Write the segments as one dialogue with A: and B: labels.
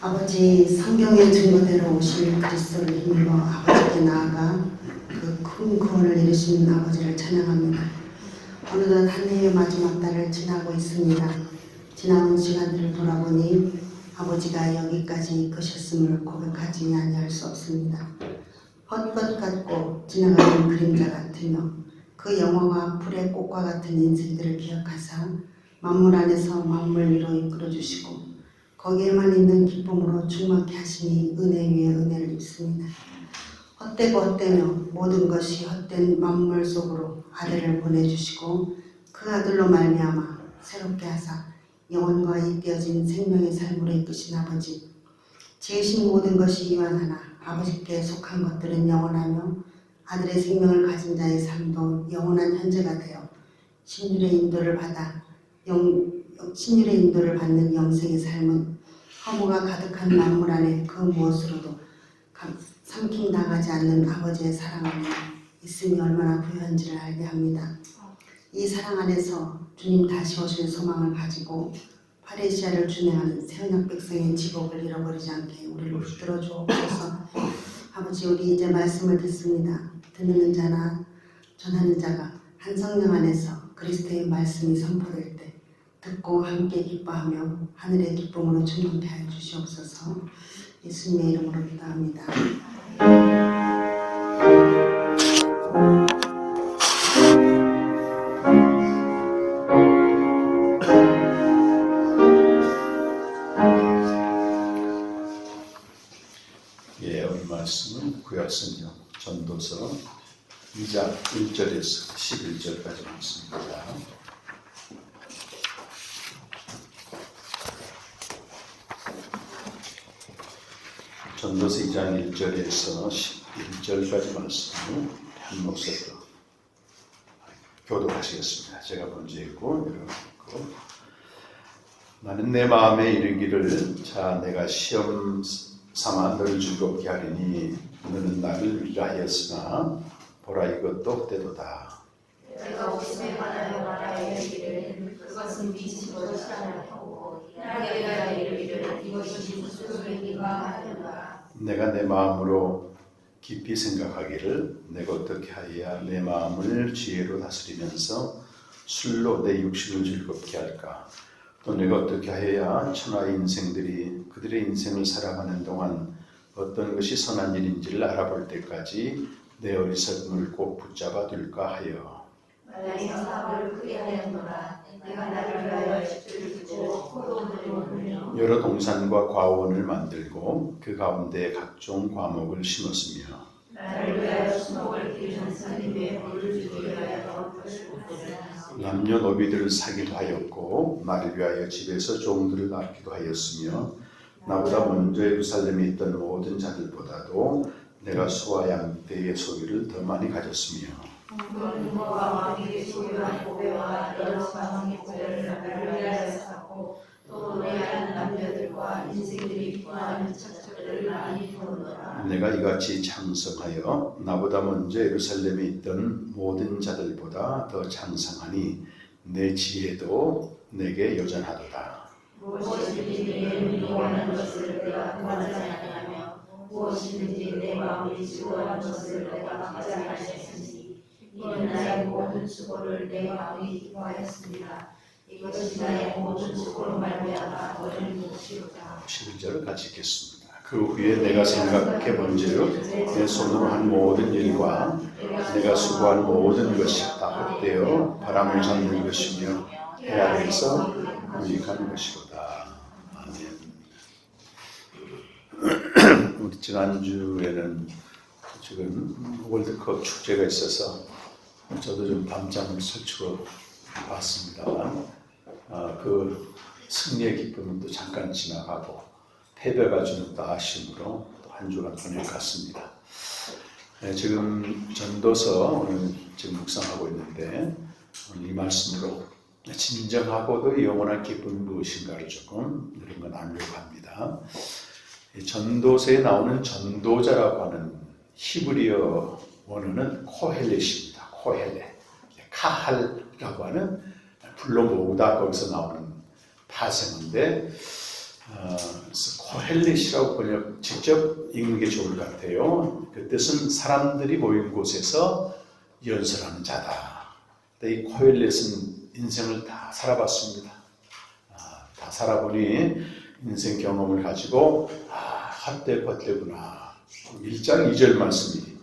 A: 아버지 성경의 증거대로 오실 그리스도를 힘입어 아버지께 나아가 그 큰 구원을 이루신 아버지를 찬양합니다. 어느덧 한 해의 마지막 달을 지나고 있습니다. 지나온 시간들을 돌아보니 아버지가 여기까지 이끄셨음을 고백하지 아니할 수 없습니다. 헛것 같고 지나가는 그림자 같으며 그 영화와 불의 꽃과 같은 인생들을 기억하사 만물 안에서 만물 위로 이끌어주시고 거기에만 있는 기쁨으로 충만케 하시니 은혜 위에 은혜를 입습니다. 헛되고 헛되며 모든 것이 헛된 만물 속으로 아들을 보내주시고 그 아들로 말미암아 새롭게 하사 영혼과 잇대어진 생명의 삶으로 이끄신 아버지, 지으신 모든 것이 이완하나 아버지께 속한 것들은 영원하며 아들의 생명을 가진 자의 삶도 영원한 현재가 되어 신율의 인도를 받는 영생의 삶은 허무가 가득한 만물 안에 그 무엇으로도 삼킴당하지 않는 아버지의 사랑 안에 있음이 얼마나 부유한지를 알게 합니다. 이 사랑 안에서 주님 다시 오실 소망을 가지고 파레시아를 준행하는 새언약 백성의 직업을 잃어버리지 않게 우리를 붙들어 주옵소서. 아버지, 우리 이제 말씀을 듣습니다. 듣는 자나 전하는 자가 한 성령 안에서 그리스도의 말씀이 선포될 때 듣고 함께 기뻐하며 하늘의 기쁨으로 충만케 하여 주시옵소서. 예수님의 이름으로 기도합니다.
B: 오늘 말씀은 구약성경 전도서 2장 1절에서 11절까지 말씀입니다. 전도서 2장 1절에서 11절까지 말씀을 한 목소리로 교독하시겠습니다. 제가 먼저 읽고 여러분 나는 내 마음에 이르기를 자 내가 시험 삼아 너를 즐겁게 하리니 너는 나를 위하였으나 보라 이것도 헛되도다.
C: 내가 옥심에 관하여 말하여 이르기를 그것은 빛이 것이라 하고 내가 이르기를 이것이 무슨 소리인가 하려나.
B: 내가 내 마음으로 깊이 생각하기를 내가 어떻게 하여야 내 마음을 지혜로 다스리면서 술로 내 육신을 즐겁게 할까. 또 내가 어떻게 하여야 천하의 인생들이 그들의 인생을 살아가는 동안 어떤 것이 선한 일인지를 알아볼 때까지 내 어리석음을 꼭 붙잡아 둘까 하여.
C: 만약에 사업을 크게 하였노라. 내가 나를 위하여 집을 두고 포도원을 놓으며
B: 여러 동산과 과원을 만들고 그 가운데 각종 과목을 심었으며
C: 나를 위하여 수목을 기르는 산임에 물을 주기 위하여
B: 남녀노비들을 사기도 하였고 나를 위하여 집에서 종들을 낳기도 하였으며 나보다 먼저 예루살렘에 있던 모든 자들보다도 내가 소와 양떼의 소유를 더 많이 가졌으며
C: 부모와 왕에게 소유한 보배와 여러 사망의 보배를 나를 위하여 샀고 또 노래하는 남녀들과 인생들이 구하는 척척들을 많이 부었노라.
B: 내가 이같이 창성하여 나보다 먼저 예루살렘에 있던 모든 자들보다 더 창성하니 내 지혜도 내게 여전하도다.
C: 무엇이든지 내 눈이 원하는 것을 내가 구하지 아니하며 무엇이든지 내 마음이 즐거워하는 것을 내가 받지 아니하였으니 이는 나의 모든 수고를 내 마음이 기뻐하였습니다. 이것이 나의 모든 수고로 말미암아 너를 몫이로다.
B: 11절을 같이 읽겠습니다. 그 후에 내가 생각해 본즉 내 손으로 한 모든 일과 내가 수고한 모든 것이 다 헛되어 바람을 잡는 것이며 해 아래에서 유익한 것이로다. 아멘. 우리 지난주에는 지금 월드컵 축제가 있어서 저도 좀 밤잠을 설치고 봤습니다만 그 승리의 기쁨은 또 잠깐 지나가고 패배가 주는 또 아쉬움으로 또 한 주간 보낼 것 같습니다. 지금 전도서 오늘 지금 묵상하고 있는데 오늘 이 말씀으로 진정하고도 영원한 기쁨이 무엇인가를 조금 이런 거 나누려고 합니다. 전도서에 나오는 전도자라고 하는 히브리어 원어는 코헬렛입니다. 코헬렛, 카할이라고 하는 불러 모으다 거기서 나오는 파생인데 코헬렛이라고 번역 직접 읽는 게 좋을 것 같아요. 그 뜻은 사람들이 모인 곳에서 연설하는 자다. 이 코헬렛은 인생을 다 살아봤습니다. 다 살아보니 인생 경험을 가지고 헛되구나. 1장 2절 말씀이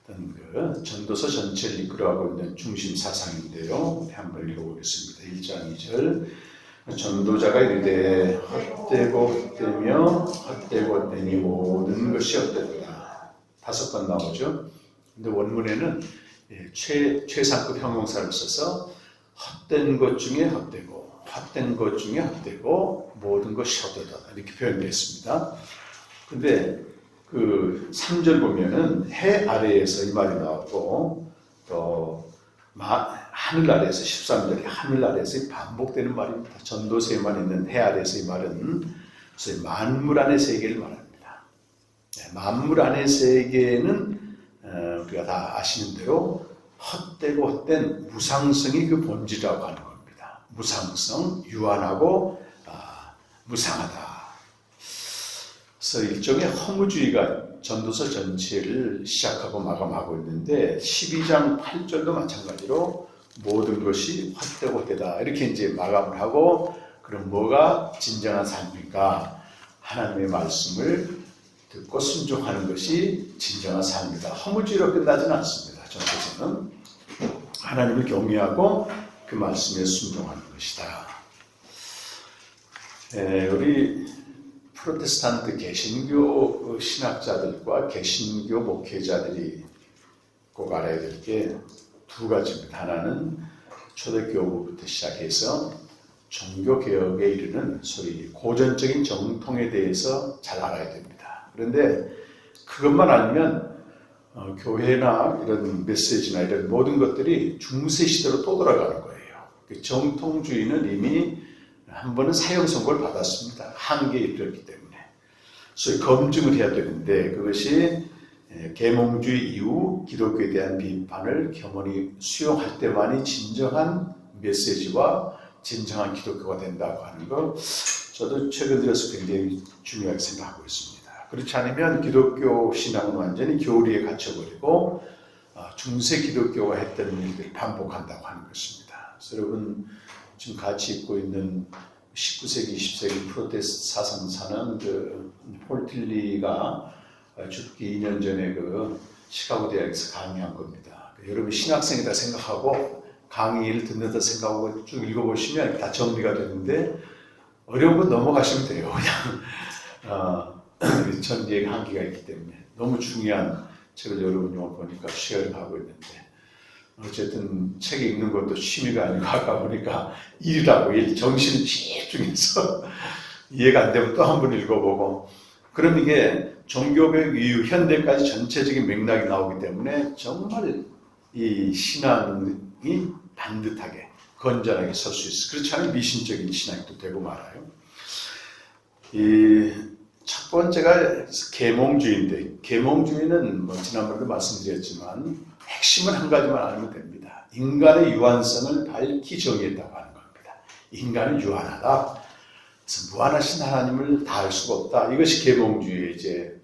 B: 그 전도서 전체를 이끌어가고 있는 중심 사상인데요. 한번 읽어보겠습니다. 1장 2절 전도자가 이르되 헛되고 헛되며 헛되고 헛되니 모든 것이 헛되도다. 5번 나오죠. 근데 원문에는 최상급 형용사를 써서 헛된 것 중에 헛되고 헛된 것 중에 헛되고 모든 것이 헛되다 이렇게 표현되어 있습니다. 근데 그 3절 보면은 해 아래에서 이 말이 나오고 또 하늘 아래에서 13절에 하늘 아래에서 반복되는 말입니다. 전도서에만 있는 해 아래에서 이 말은 소위 만물 안의 세계를 말합니다. 만물 안의 세계는 우리가 다 아시는 대로 헛되고 헛된 무상성이 그 본질이라고 하는 겁니다. 무상성, 유한하고 무상하다. 그래서 일종의 허무주의가 전도서 전체를 시작하고 마감하고 있는데 12장 8절도 마찬가지로 모든 것이 헛되고 헛되다 이렇게 이제 마감을 하고 그럼 뭐가 진정한 삶입니까? 하나님의 말씀을 듣고 순종하는 것이 진정한 삶이다. 허무주의로 끝나지는 않습니다. 전도서는 하나님을 경외하고 그 말씀에 순종하는 것이다. 우리 프로테스탄트 개신교 신학자들과 개신교 목회자들이 꼭 알아야 될 게 2가지입니다. 하나는 초대교부부터 시작해서 종교개혁에 이르는 소위 고전적인 정통에 대해서 잘 알아야 됩니다. 그런데 그것만 알면 교회나 이런 메시지나 이런 모든 것들이 중세시대로 또 돌아가는 거예요. 정통주의는 이미 한 번은 사형 선고를 받았습니다. 한계에 이르렀기 때문에. 소위 검증을 해야 되는데 그것이 계몽주의 이후 기독교에 대한 비판을 겸허히 수용할 때만이 진정한 메시지와 진정한 기독교가 된다고 하는 거 저도 최근 들어서 굉장히 중요하게 생각하고 있습니다. 그렇지 않으면 기독교 신앙은 완전히 교리에 갇혀버리고 중세 기독교가 했던 일들을 반복한다고 하는 것입니다. 그래서 여러분 지금 같이 읽고 있는 19세기, 20세기 프로테스트 사상사는 그 폴틸리가 죽기 2년 전에 그 시카고 대학에서 강의한 겁니다. 여러분 신학생이다 생각하고 강의를 듣는다 생각하고 쭉 읽어보시면 다 정리가 되는데 어려운 건 넘어가시면 돼요. 그냥 전개의 한계가 있기 때문에 너무 중요한 책을 여러분이 보니까 시간을 하고 있는데 어쨌든 책 읽는 것도 취미가 아니고 아까 보니까 일이라고 일 정신을 집중해서 이해가 안 되면 또 한 번 읽어보고 그럼 이게 종교개혁 이후 현대까지 전체적인 맥락이 나오기 때문에 정말 이 신앙이 반듯하게 건전하게 설 수 있어. 그렇지 않으면 미신적인 신앙이 또 되고 말아요. 이 첫 번째가 계몽주의인데 계몽주의는 뭐 지난번에도 말씀드렸지만 핵심은 한 가지만 알면 됩니다. 인간의 유한성을 밝히 정의했다고 하는 겁니다. 인간은 유한하다. 그래서 무한하신 하나님을 다 알 수가 없다. 이것이 계몽주의의 이제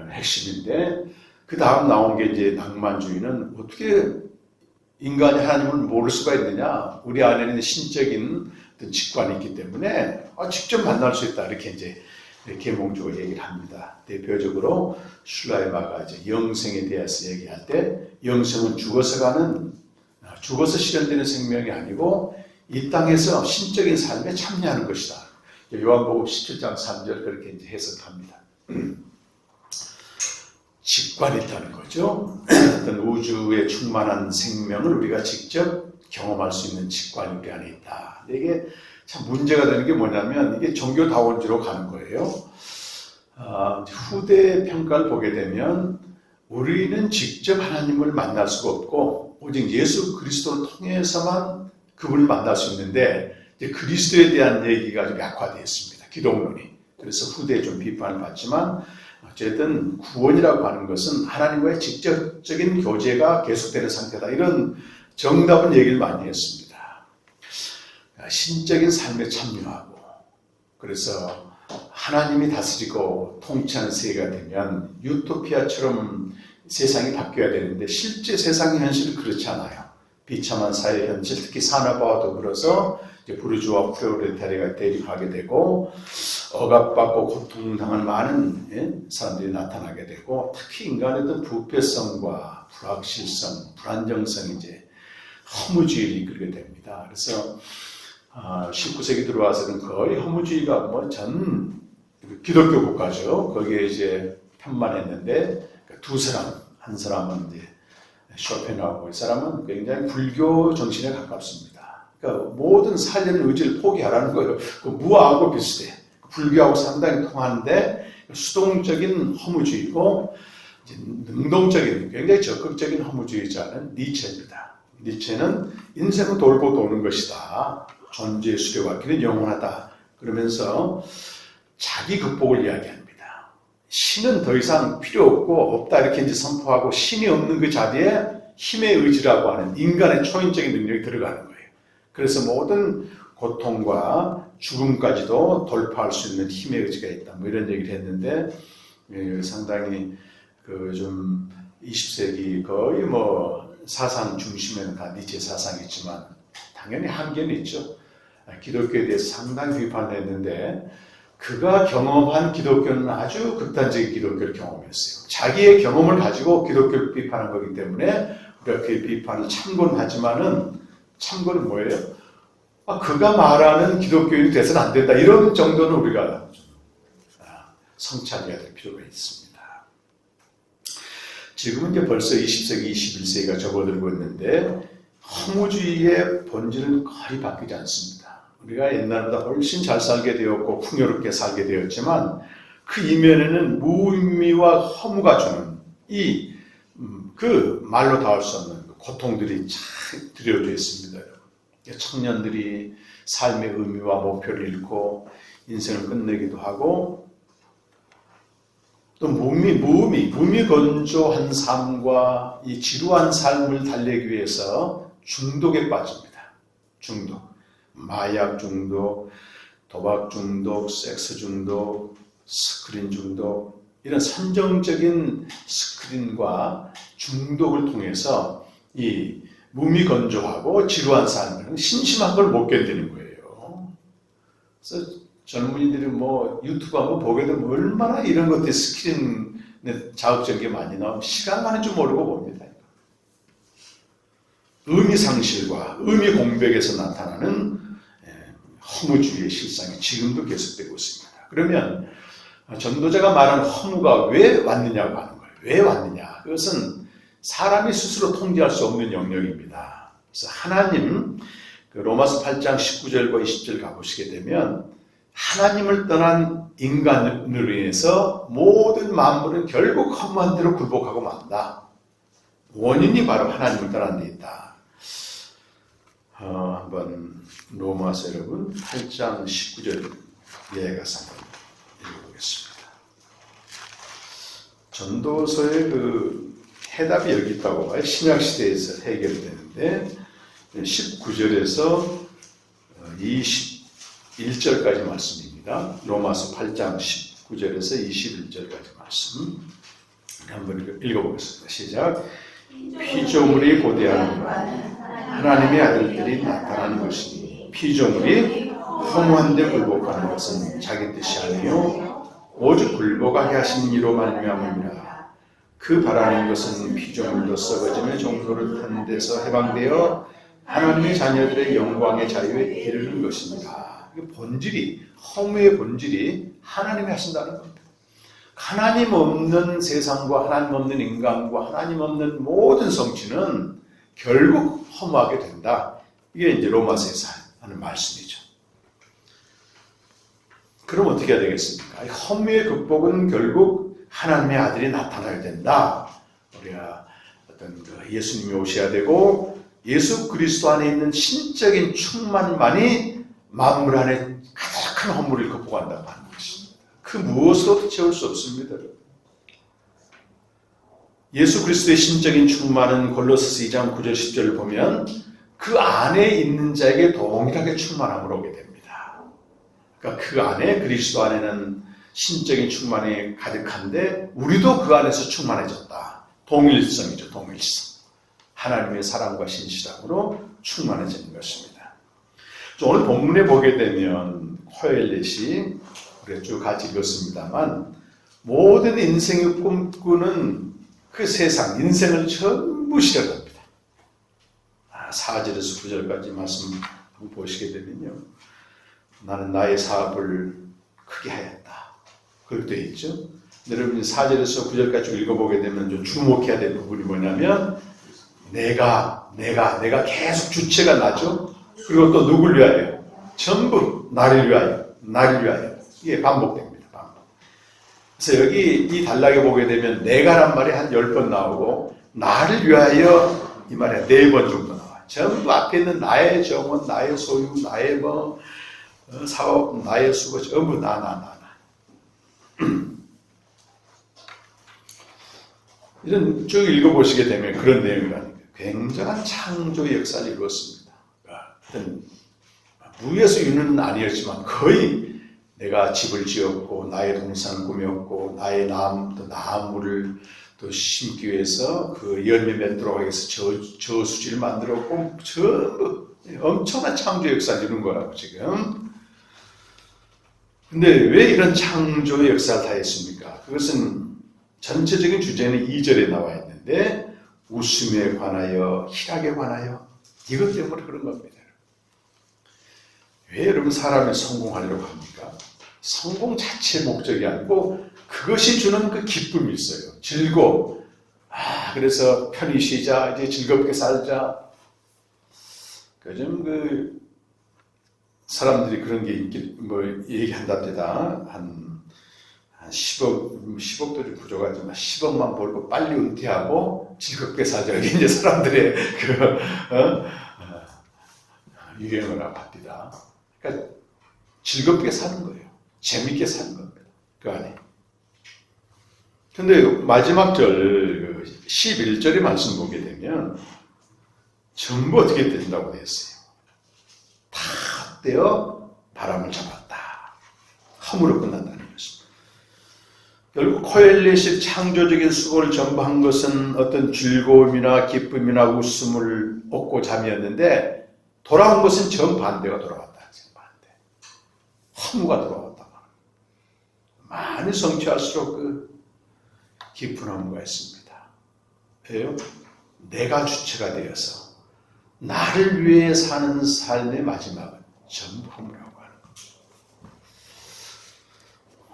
B: 핵심인데 그 다음 나온 게 이제 낭만주의는 어떻게 인간이 하나님을 모를 수가 있느냐? 우리 안에는 신적인 어떤 직관이 있기 때문에 직접 만날 수 있다. 이렇게 이제 계몽주의가 얘기를 합니다. 대표적으로 슐라이마가 이제 영생에 대해서 얘기할 때 영생은 죽어서 실현되는 생명이 아니고 이 땅에서 신적인 삶에 참여하는 것이다. 요한복음 17장 3절 그렇게 이제 해석합니다. 직관이 있다는 거죠. 어떤 우주에 충만한 생명을 우리가 직접 경험할 수 있는 직관이 우리 안에 있다. 이게 참 문제가 되는 게 뭐냐면 이게 종교다원주로 가는 거예요. 후대 평가를 보게 되면 우리는 직접 하나님을 만날 수가 없고 오직 예수 그리스도를 통해서만 그분을 만날 수 있는데 이제 그리스도에 대한 얘기가 좀 약화되어 있습니다. 기독론이. 그래서 후대에 좀 비판을 받지만 어쨌든 구원이라고 하는 것은 하나님과의 직접적인 교제가 계속되는 상태다. 이런 정답은 얘기를 많이 했습니다. 신적인 삶에 참여하고 그래서 하나님이 다스리고 통치하는 세계가 되면 유토피아처럼 세상이 바뀌어야 되는데 실제 세상의 현실은 그렇지 않아요. 비참한 사회 현실, 특히 산업화와 더불어서 부르주아 프롤레타리아가 대립하게 되고 억압받고 고통당하는 많은 사람들이 나타나게 되고 특히 인간의 어떤 부패성과 불확실성, 불안정성이 이제 허무주의를 이끌게 됩니다. 그래서 19세기 들어와서는 거의 허무주의가 뭐 전 기독교 국가죠. 거기에 이제 편만했는데 두 사람, 한 사람은 이제 쇼펜하우고 이 사람은 굉장히 불교 정신에 가깝습니다. 그러니까 모든 살려는 의지를 포기하라는 거예요. 그 무아하고 비슷해. 불교하고 상당히 통하는데 수동적인 허무주의고 이제 능동적인 굉장히 적극적인 허무주의자는 니체입니다. 니체는 인생은 돌고 도는 것이다. 존재의 수료가 길은 영원하다. 그러면서 자기 극복을 이야기합니다. 신은 더 이상 필요 없고 없다 이렇게 이제 선포하고 신이 없는 그 자리에 힘의 의지라고 하는 인간의 초인적인 능력이 들어가는 거예요. 그래서 모든 고통과 죽음까지도 돌파할 수 있는 힘의 의지가 있다. 뭐 이런 얘기를 했는데 상당히 그 좀 20세기 거의 뭐 사상 중심에는 다 니체 사상이 있지만 당연히 한계는 있죠. 기독교에 대해서 상당히 비판을 했는데 그가 경험한 기독교는 아주 극단적인 기독교를 경험했어요. 자기의 경험을 가지고 기독교를 비판한 거기 때문에 우리가 그의 비판을 참고는 하지만은 참고는 뭐예요? 그가 말하는 기독교인이 돼서는 안 된다. 이런 정도는 우리가 성찰해야 될 필요가 있습니다. 지금은 이제 벌써 20세기, 21세기가 접어들고 있는데 허무주의의 본질은 거의 바뀌지 않습니다. 우리가 옛날보다 훨씬 잘 살게 되었고 풍요롭게 살게 되었지만 그 이면에는 무의미와 허무가 주는 그 말로 다 할 수 없는 고통들이 잘 들여져 있습니다. 청년들이 삶의 의미와 목표를 잃고 인생을 끝내기도 하고 또 무미건조한 삶과 이 지루한 삶을 달래기 위해서 중독에 빠집니다. 중독. 마약 중독, 도박 중독, 섹스 중독, 스크린 중독 이런 선정적인 스크린과 중독을 통해서 이 무미건조하고 지루한 삶을 심심한 걸 못 견디는 거예요. 그래서 젊은이들이 뭐 유튜브 한번 보게 되면 얼마나 이런 것들 스크린에 자극적인 게 많이 나오면 시간 가는 줄 모르고 봅니다. 의미상실과 의미 공백에서 나타나는 허무주의의 실상이 지금도 계속되고 있습니다. 그러면 전도자가 말한 허무가 왜 왔느냐고 하는 거예요. 왜 왔느냐? 그것은 사람이 스스로 통제할 수 없는 영역입니다. 그래서 하나님, 로마서 8장 19절과 20절 가보시게 되면 하나님을 떠난 인간으로 인해서 모든 만물은 결국 허무한 대로 굴복하고 만다. 원인이 바로 하나님을 떠난 데 있다. 한번 로마서 여러분 8장 19절 이해가서 한번 읽어보겠습니다. 전도서의 그 해답이 여기 있다고 봐요. 신약시대에서 해결되는데 19절에서 21절까지 말씀입니다. 로마서 8장 19절에서 21절까지 말씀 한번 읽어보겠습니다. 시작. 피조물이 고대하는 하나님의 아들들이 나타나는 것이니 피조물이 허무한 데 굴복하는 것은 자기 뜻이 아니요 오직 굴복하게 하신 이로 말미암음이라. 그 바라는 것은 피조물도 썩어짐의 종로를 타는 데서 해방되어 하나님의 자녀들의 영광의 자유에 이르는 것입니다. 본질이, 허무의 본질이 하나님이 하신다는 겁니다. 하나님 없는 세상과 하나님 없는 인간과 하나님 없는 모든 성취는 결국 허무하게 된다. 이게 이제 로마서에서 하는 말씀이죠. 그럼 어떻게 해야 되겠습니까? 허무의 극복은 결국 하나님의 아들이 나타나야 된다. 우리가 어떤 예수님이 오셔야 되고 예수 그리스도 안에 있는 신적인 충만만이 만물 안에 가득한 허물을 극복한다고 하는 것입니다. 그 무엇으로도 채울 수 없습니다. 예수 그리스도의 신적인 충만은 골로새서 2장 9절 10절을 보면 그 안에 있는 자에게 동일하게 충만함을 오게 됩니다. 그러니까 그 안에 그리스도 안에는 신적인 충만이 가득한데 우리도 그 안에서 충만해졌다. 동일성이죠. 동일성. 하나님의 사랑과 신실함으로 충만해지는 것입니다. 오늘 본문에 보게 되면 코엘렛이 우리가 쭉 같이 읽었습니다만 모든 인생의 꿈꾸는 그 세상, 인생을 전부 실현합니다. 4절에서 9절까지 말씀 한번 보시게 되면요. 나는 나의 사업을 크게 하였다. 그렇게 되어 있죠. 여러분이 4절에서 9절까지 읽어보게 되면 좀 주목해야 될 부분이 뭐냐면 내가 계속 주체가 나죠. 그리고 또 누굴 위하여? 전부 나를 위하여. 이게 반복됩니다. 그래서 여기 이 단락에 보게 되면 내가란 말이 한 10번 나오고 나를 위하여 이 말이 4번 정도 나와요. 전부 앞에 있는 나의 정원, 나의 소유, 나의 사업, 나의 수고, 전부 나. 이런 쭉 읽어보시게 되면 그런 내용이라니까 굉장한 창조의 역사를 이루었습니다. 어떤 무에서 유는 아니었지만 거의 내가 집을 지었고 나의 동산을 꾸몄고 나의 나무를 또 심기 위해서 그 열매 맺도록 하기 위해서 저수지를 만들었고 전부 엄청난 창조의 역사를 이룬 거라고 지금. 근데 왜 이런 창조의 역사를 다 했습니까? 그것은 전체적인 주제는 2절에 나와 있는데 웃음에 관하여 희락에 관하여 이것 때문에 그런 겁니다. 왜 여러분 사람이 성공하려고 합니까? 성공 자체의 목적이 아니고 그것이 주는 그 기쁨이 있어요. 즐거움. 그래서 편히 쉬자. 이제 즐겁게 살자. 요즘 사람들이 그런 게 얘기한답니다. 한 10억도 좀 부족하지만 10억만 벌고 빨리 은퇴하고 즐겁게 살자. 이게 이제 사람들의 유행어라고 합니다. 그러니까 즐겁게 사는 거예요. 재밌게 사는 겁니다. 그 안에. 근데 마지막 절 11절의 말씀 보게 되면 전부 어떻게 된다고 되어 있어요. 다 헛되어 바람을 잡았다. 허물로 끝난다는 것입니다. 결국 코엘렛이 창조적인 수고를 전부 한 것은 어떤 즐거움이나 기쁨이나 웃음을 얻고 잠이었는데 돌아온 것은 정반대가 돌아왔다. 정반대. 허무가 돌아왔다. 많이 성취할수록 그 깊은 허무가 있습니다. 왜요? 내가 주체가 되어서 나를 위해 사는 삶의 마지막은 전부 허무라고 하는 겁니다.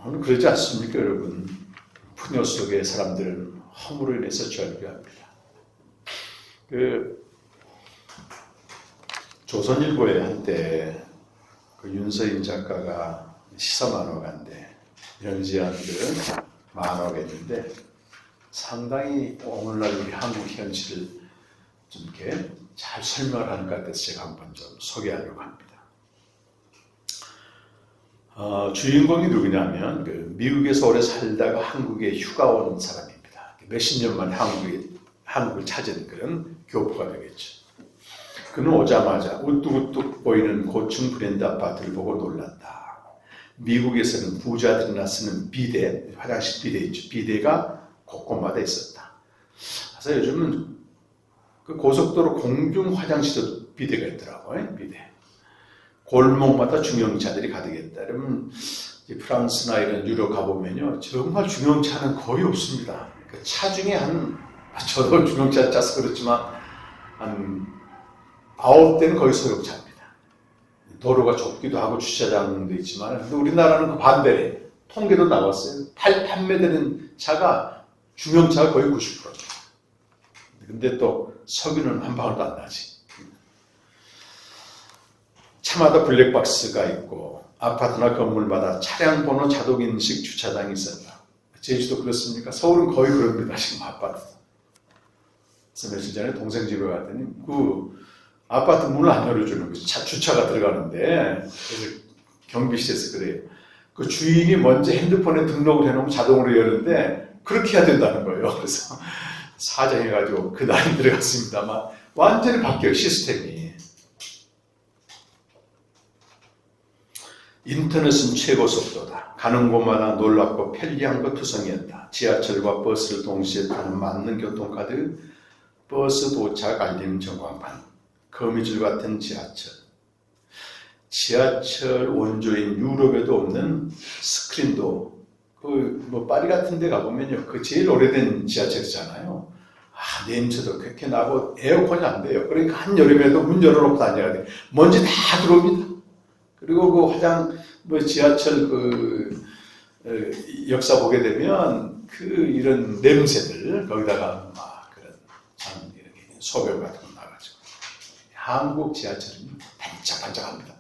B: 오늘 그러지 않습니까, 여러분? 푸뇨 속의 사람들은 허무로 인해서 절규합니다. 조선일보에 한때 윤서인 작가가 시사만화가인데 연재한 만화가 있는데 상당히 오늘날 우리 한국 현실을 좀 이렇게 잘 설명을 하는 것 같아서 제가 한번 좀 소개하려고 합니다. 주인공이 누구냐면 미국에서 오래 살다가 한국에 휴가 온 사람입니다. 몇십 년 만에 한국을 찾은 그런 교포가 되겠죠. 그는 오자마자 우뚝우뚝 보이는 고층 브랜드 아파트를 보고 놀랐다. 미국에서는 부자들이나 쓰는 비데, 화장실 비데 있죠. 비데가 곳곳마다 있었다. 그래서 요즘은 그 고속도로 공중 화장실도 비데가 있더라고요. 비데. 골목마다 중형차들이 가득했다. 그러면 프랑스나 이런 유럽 가보면요. 정말 중형차는 거의 없습니다. 그 차 중에 저도 중형차 짜서 그렇지만 한 9대는 거의 소형차입니다. 도로가 좁기도 하고 주차장도 있지만 근데 우리나라는 그 반대래. 통계도 나왔어요. 판매되는 차가 중형차가 거의 90%입니다. 근데 또 석유는 한 방울도 안 나지. 차마다 블랙박스가 있고 아파트나 건물마다 차량 번호 자동 인식 주차장이 있었다. 제주도 그렇습니까? 서울은 거의 그럽니다. 지금 아파트. 그래서 며칠 전에 동생 집에 갔더니 그 아파트 문을 안 열어주는 거죠. 주차가 들어가는데 그래서 경비실에서 그래요. 그 주인이 먼저 핸드폰에 등록을 해놓으면 자동으로 여는데 그렇게 해야 된다는 거예요. 그래서 사정해가지고 그 나이 들어갔습니다만 완전히 바뀌어요. 시스템이. 인터넷은 최고 속도다. 가는 곳마다 놀랍고 편리한 것 투성이었다. 지하철과 버스를 동시에 타는 맞는 교통카드, 버스 도착 알림 전광판, 거미줄 같은 지하철. 지하철 원조인 유럽에도 없는 스크린도 파리 같은 데 가보면요. 그 제일 오래된 지하철이잖아요. 냄새도 쾌쾌 나고 에어컨이 안 돼요. 그러니까 한여름에도 문 열어놓고 다녀야 돼. 먼지 다 들어옵니다. 그리고 그 화장 지하철 역사 보게 되면 이런 냄새들 거기다가 막 그런 참 이렇게 소변 같은 거 나가지고 한국 지하철은 반짝반짝합니다.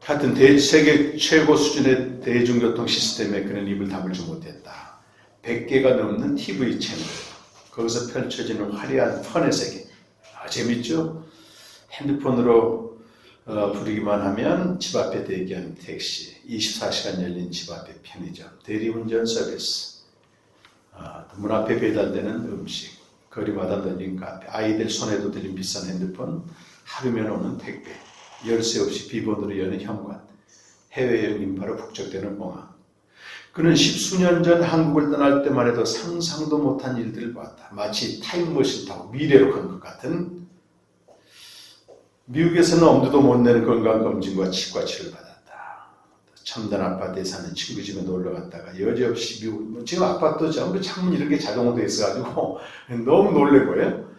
B: 하여튼 세계 최고 수준의 대중교통 시스템에 그는 입을 다물지 못했다. 100개가 넘는 TV 채널, 거기서 펼쳐지는 화려한 펀의 세계. 재밌죠? 핸드폰으로 부르기만 하면 집 앞에 대기하는 택시, 24시간 열린 집 앞에 편의점, 대리운전 서비스, 문 앞에 배달되는 음식, 거리마다 널린 카페, 아이들 손에도 들린 비싼 핸드폰, 하루면 오는 택배, 열쇠 없이 비번으로 여는 현관, 해외여행 인파로 북적대는 공항. 그는 10수년 전 한국을 떠날 때만 해도 상상도 못한 일들을 봤다. 마치 타임머신 타고 미래로 간 것 같은. 미국에서는 엄두도 못 내는 건강검진과 치과치료를 받았다. 첨단 아파트에 사는 친구 집에 놀러 갔다가 여지없이 지금 아파트 전부 창문 이런 게 자동으로 돼 있어가지고 너무 놀란 거예요.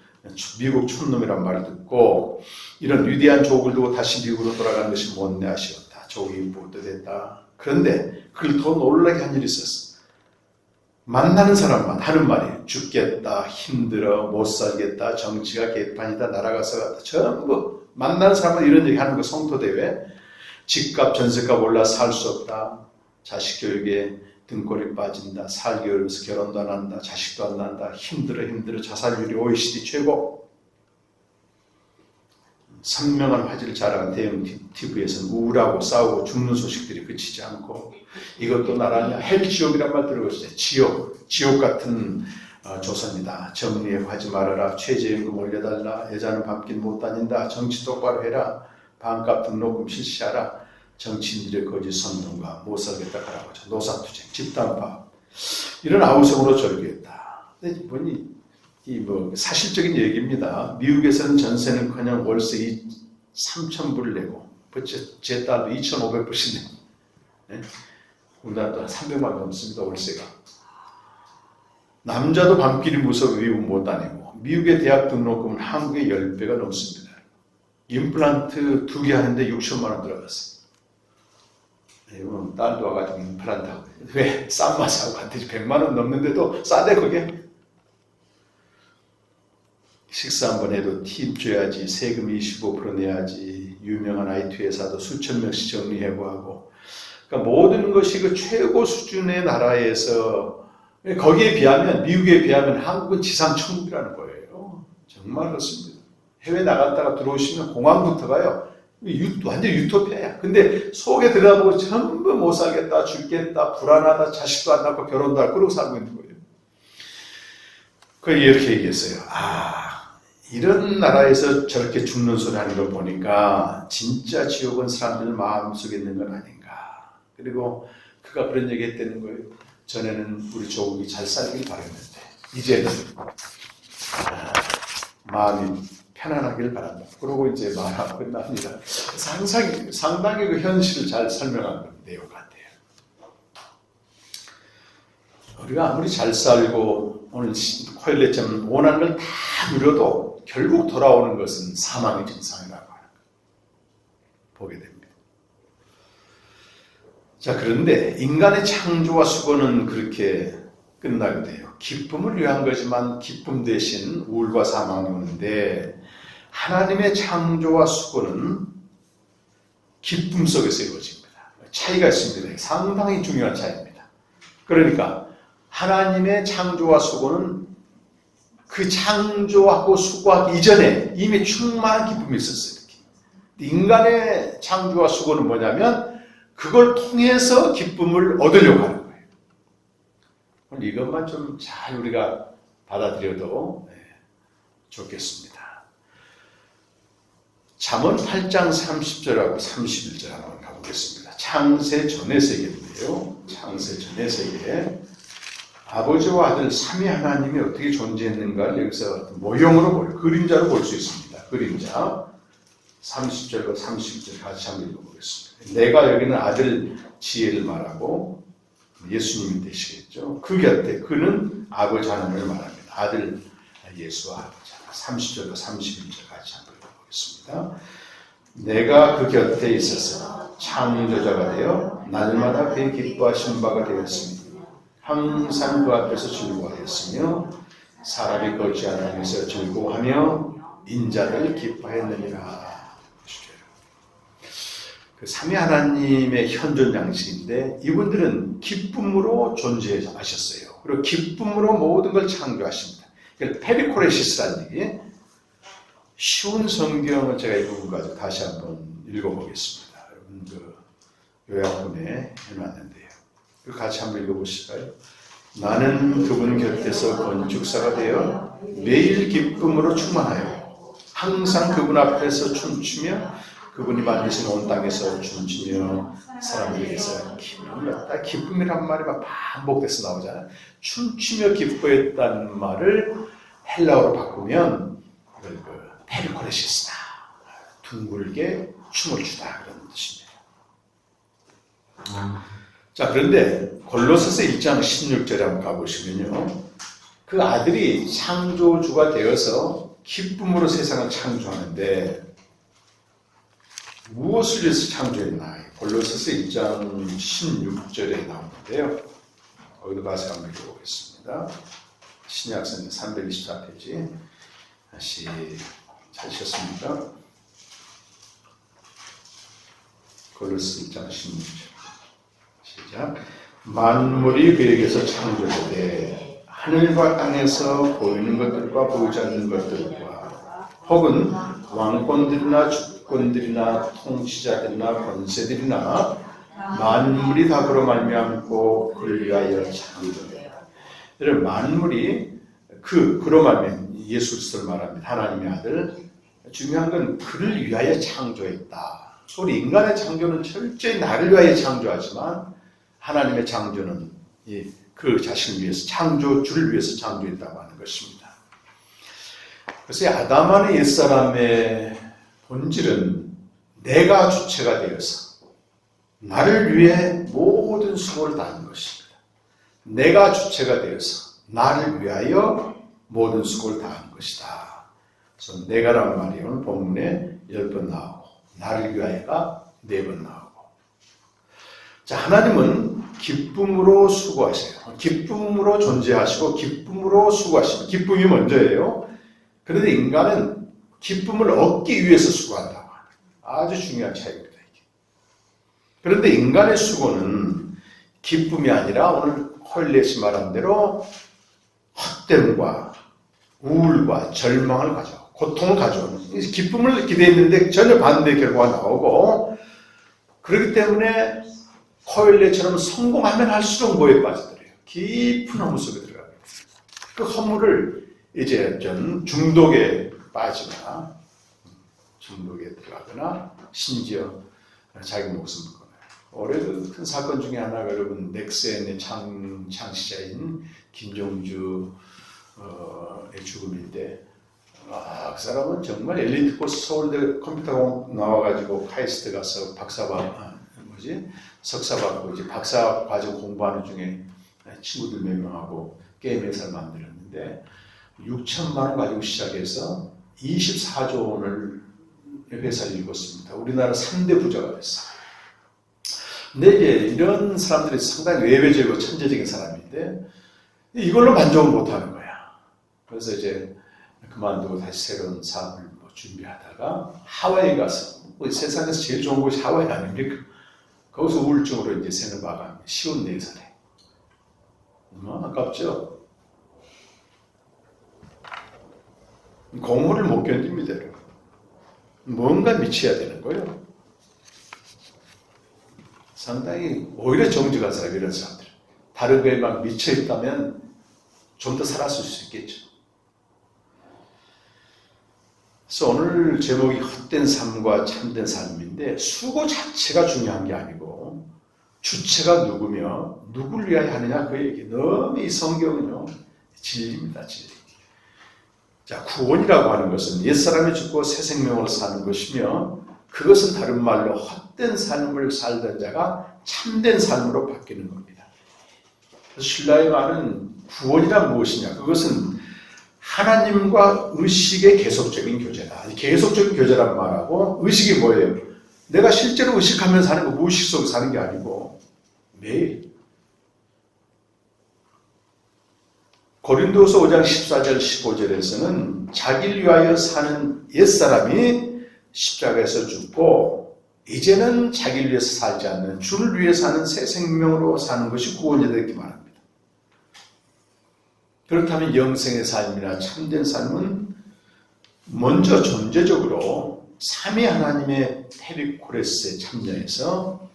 B: 미국 촌놈이란 말을 듣고 이런 위대한 조국을 두고 다시 미국으로 돌아가는 것이 못내 아쉬웠다. 조국이 못됐다. 그런데 그걸 더 놀라게 한 일이 있었어. 만나는 사람만 하는 말이 죽겠다, 힘들어, 못 살겠다, 정치가 개판이다, 나라가서 갔다. 전부 만나는 사람은 이런 얘기 하는 거. 성토대회. 집값, 전세값 올라 살 수 없다. 자식 교육에 등골이 빠진다. 살기 어려워서 결혼도 안 한다. 자식도 안 난다. 힘들어. 자살률이 OECD 최고. 선명한 화제를 자랑한 대형 TV에서는 우울하고 싸우고 죽는 소식들이 그치지 않고 이것도 나라냐. 헬지옥이란 말 들어보셨죠? 지옥 같은 조선이다. 정리하지 말아라. 최저임금 올려달라. 여자는 밤길 못 다닌다. 정치 똑바로 해라. 반값 등록금 실시하라. 정치인들의 거짓 선동과 못 살겠다 할아버지, 노사투쟁, 집단파업 이런 아우성으로 절규했다. 근데 보니 사실적인 얘기입니다. 미국에서는 전세는커녕 월세 3,000불 내고 제 딸도 2,500불씩 내고, 네? 우리나라도 한 300만 원 넘습니다. 월세가. 남자도 밤길이 무서워 미국 못 다니고 미국의 대학 등록금은 한국의 10배가 넘습니다. 임플란트 2개 하는데 6천만 원 들어갔어요. 딸도 와가지고 임플란트 하고 왜? 싼 맛 하고 갔더니 100만 원 넘는데도 싸대 그게. 식사 한번 해도 팁 줘야지, 세금 25% 내야지, 유명한 IT 회사도 수천 명씩 정리해고하고, 그러니까 모든 것이 그 최고 수준의 나라에서 거기에 비하면 미국에 비하면 한국은 지상 천국이라는 거예요. 정말 그렇습니다. 해외 나갔다가 들어오시면 공항부터가요. 완전 유토피아야. 근데 속에 들어가보고 전부 못 살겠다, 죽겠다, 불안하다, 자식도 안 낳고 결혼도 할 그러고 살고 있는 거예요. 이렇게 얘기했어요. 이런 나라에서 저렇게 죽는 소리 하는 걸 보니까 진짜 지옥은 사람들 마음속에 있는 건 아닌가. 그리고 그가 그런 얘기 했다는 거예요. 전에는 우리 조국이 잘 살길 바랐는데 이제는 마음이 편안하길 바란다. 그러고 이제 말하고 끝납니다. 상당히 그 현실을 잘 설명한 내용 같아요. 우리가 아무리 잘 살고 오늘 코엘렛처럼 원하는 걸 다 누려도 결국 돌아오는 것은 사망의 증상이라고 하는 걸 보게 됩니다. 자, 그런데 인간의 창조와 수고는 그렇게 끝나게 돼요. 기쁨을 위한 거지만 기쁨 대신 우울과 사망이 오는데 하나님의 창조와 수고는 기쁨 속에서 이루어집니다. 차이가 있습니다. 상당히 중요한 차이입니다. 그러니까 하나님의 창조와 수고는 그 창조하고 수고하기 이전에 이미 충만한 기쁨이 있었어요. 인간의 창조와 수고는 뭐냐면 그걸 통해서 기쁨을 얻으려고 하는 거예요. 이것만 좀 잘 우리가 받아들여도 좋겠습니다. 잠언 8장 30절하고 31절 한번 가보겠습니다. 창세 전의 세계인데요. 창세 전의 세계. 아버지와 아들 삼위 하나님이 어떻게 존재했는가를 여기서 모형으로 그림자로 볼 수 있습니다. 그림자. 30절과 31절 같이 한번 읽어보겠습니다. 내가 여기는 아들 지혜를 말하고 예수님이 되시겠죠. 그 곁에 그는 아버지 하나님을 말합니다. 아들 예수와 아버지. 30절과 31절 같이 한번 읽어보겠습니다. 내가 그 곁에 있어서 창조자가 되어 날마다 그의 기뻐하신 바가 되었습니다. 항상 그 앞에서 즐거워했으며 사람이 거치한 땅에서 즐거워하며 인자를 기뻐했느니라. 그 삼위 하나님의 현존 양식인데 이분들은 기쁨으로 존재하셨어요. 그리고 기쁨으로 모든 걸 창조하십니다. 페리코레시스라는 얘기. 쉬운 성경을 제가 이 부분 가지고 다시 한번 읽어보겠습니다. 여러분 그 요약본에 해놨는데요. 같이 한번 읽어보실까요? 나는 그분 곁에서 건축사가 되어 매일 기쁨으로 충만하여 항상 그분 앞에서 춤추며 그분이 만드신 온 땅에서 춤추며 사람들에게서 기쁨을 얻다. 기쁨이란 말이 막 반복돼서 나오잖아요. 춤추며 기뻐했다는 말을 헬라어로 바꾸면 페리코레시스다. 둥글게 춤을 추다 그런 뜻입니다. 자, 그런데 골로새서 1장 16절에 한번 가보시면요. 그 아들이 창조주가 되어서 기쁨으로 세상을 창조하는데 무엇을 위해서 창조했나? 골로새서 1장 16절에 나오는데요. 거기도 가서 한번 읽어보겠습니다. 신약성경 324페이지. 다시 찾으셨습니까? 골로새 1장 16절. 시작. 만물이 그에게서 창조되되 하늘과 땅에서 보이는 것들과 보이지 않는 것들과 혹은 왕권들이나 주권들이나 통치자들이나 권세들이나 만물이 다 그로 말미암고 그를 위하여 창조되었다. 여러분 만물이 그로 말미암아 예수 그리스도를 말합니다. 하나님의 아들. 중요한 건 그를 위하여 창조했다. 우리 인간의 창조는 철저히 나를 위하여 창조하지만 하나님의 창조는 그 자신을 위해서 창조주를 위해서 창조했다고 하는 것입니다. 그래서 아담 옛사람의 본질은 내가 주체가 되어서 나를 위해 모든 수고를 다하는 것입니다. 내가 주체가 되어서 나를 위하여 모든 수고를 다하는 것이다. 그래서 내가라는 말이 오늘 본문에 10번 나오고 나를 위하여가 4번 나오고. 자, 하나님은 기쁨으로 수고하세요. 기쁨으로 존재하시고 기쁨으로 수고하십니다. 기쁨이 먼저예요. 그런데 인간은 기쁨을 얻기 위해서 수고한다고 하는 아주 중요한 차이입니다. 그런데 인간의 수고는 기쁨이 아니라 오늘 홀렛이 말한 대로 헛됨과 우울과 절망을 가져오고 고통을 가져오는 기쁨을 기대했는데 전혀 반대의 결과가 나오고 그렇기 때문에 코엘렛처럼 성공하면 할수록 뭐에 빠져들어요? 깊은 허물 속에 들어가게 됩니다. 그 허물을 이제 좀 중독에 빠지거나 중독에 들어가거나 심지어 자기 목숨을 끊어요. 올해도 큰 사건 중에 하나가 여러분 넥센의 창시자인 김종주의 죽음인데 그 사람은 정말 엘리트 코스 서울대 컴퓨터공학 나와가지고 카이스트 가서 석사 받고 이제 박사 과정 공부하는 중에 친구들 몇 명하고 게임 회사를 만들었는데 6천만 원 가지고 시작해서 24조 원을 회사를 읽었습니다. 우리나라 3대 부자가 됐어요. 근데 이제 이런 사람들이 상당히 외배적이고 천재적인 사람인데 이걸로 만족을 못하는 거야. 그래서 이제 그만두고 다시 새로운 사업을 준비하다가 하와이에 가서 세상에서 제일 좋은 곳이 하와이 아닙니까? 거기서 우울증으로 이제 생을 마감해. 54살에. 아깝죠? 공허를 못 견딥니다. 뭔가 미쳐야 되는 거예요. 상당히 오히려 정직한 사람, 이런 사람들. 다른 거에 막 미쳐있다면 좀 더 살았을 수 있겠죠. 그래서 오늘 제목이 헛된 삶과 참된 삶인데 수고 자체가 중요한 게 아니고 주체가 누구며 누굴 위하여 하느냐 그 얘기. 너무 이 성경은요 진리입니다. 진리. 자, 구원이라고 하는 것은 옛사람이 죽고 새 생명으로 사는 것이며 그것은 다른 말로 헛된 삶을 살던 자가 참된 삶으로 바뀌는 겁니다. 그래서 신라의 말은 구원이란 무엇이냐? 그것은 하나님과 의식의 계속적인 교제다. 계속적인 교제란 말하고 의식이 뭐예요? 내가 실제로 의식하면서 사는 거 무의식 속에 사는 게 아니고 매일. 고린도서 5장 14절 15절에서는 자기를 위하여 사는 옛사람이 십자가에서 죽고 이제는 자기를 위해서 살지 않는 주를 위해 사는 새 생명으로 사는 것이 구원이다 이렇게 말합니다. 그렇다면 영생의 삶이나 참된 삶은 먼저 존재적으로 삼위 하나님의 테리코레스에 참여해서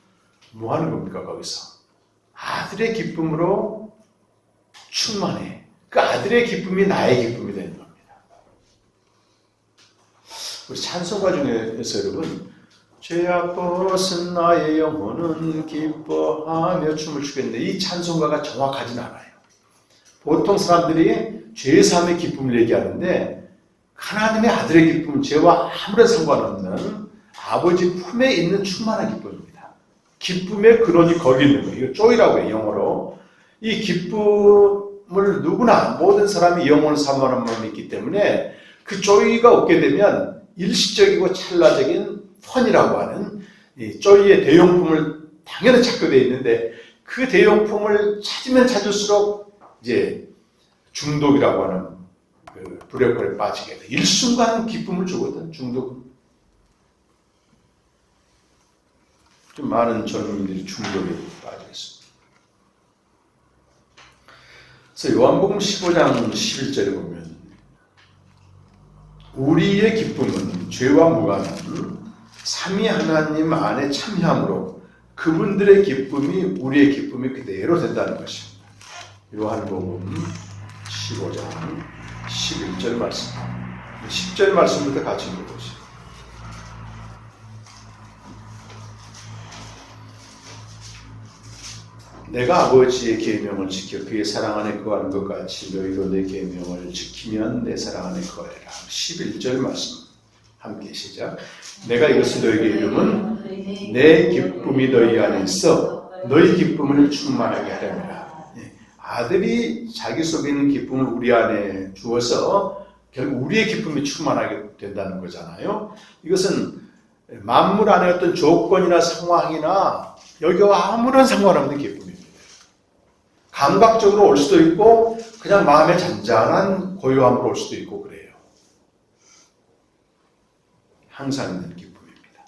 B: 뭐 하는 겁니까? 거기서 아들의 기쁨으로 충만해. 그 아들의 기쁨이 나의 기쁨이 되는 겁니다. 우리 찬송가 중에서 여러분 죄악 벗은 나의 영혼은 기뻐하며 춤을 추겠는데 이 찬송가가 정확하진 않아요. 보통 사람들이 죄사함의 기쁨을 얘기하는데 하나님의 아들의 기쁨은 죄와 아무런 상관없는 아버지 품에 있는 충만한 기쁨입니다. 기쁨의 근원이 거기 있는 거예요. 이거 조이라고 해요. 영어로. 이 기쁨을 누구나 모든 사람이 영혼을 사모하는 마음이 있기 때문에 그 조이가 없게 되면 일시적이고 찰나적인 펀이라고 하는 이 조이의 대용품을 당연히 찾게 되어 있는데 그 대용품을 찾으면 찾을수록 이제 중독이라고 하는 그 불행에 빠지게 돼. 일순간 기쁨을 주거든. 중독. 좀 많은 젊은이들이 중독에 빠져 있습니다. 그래서 요한복음 15장 11절에 보면 우리의 기쁨은 죄와 무관한 삼위 하나님 안에 참여함으로 그분들의 기쁨이 우리의 기쁨이 그대로 된다는 것입니다. 요한복음 15장 11절 말씀 10절 말씀부터 같이 읽어보시죠. 내가 아버지의 계명을 지켜 그의 사랑 안에 거하는 것 같이 너희도 내 계명을 지키면 내 사랑 안에 거하리라. 11절 말씀 함께 시작. 내가 이것을 너희에게 이름은 내 기쁨이 너희 안에 있어 너희 기쁨을 충만하게 하리라. 아들이 자기 속에 있는 기쁨을 우리 안에 주어서 결국 우리의 기쁨이 충만하게 된다는 거잖아요. 이것은 만물 안에 어떤 조건이나 상황이나 여기와 아무런 상관없는 기쁨입니다. 감각적으로 올 수도 있고 그냥 마음의 잔잔한 고요함으로 올 수도 있고 그래요. 항상 있는 기쁨입니다.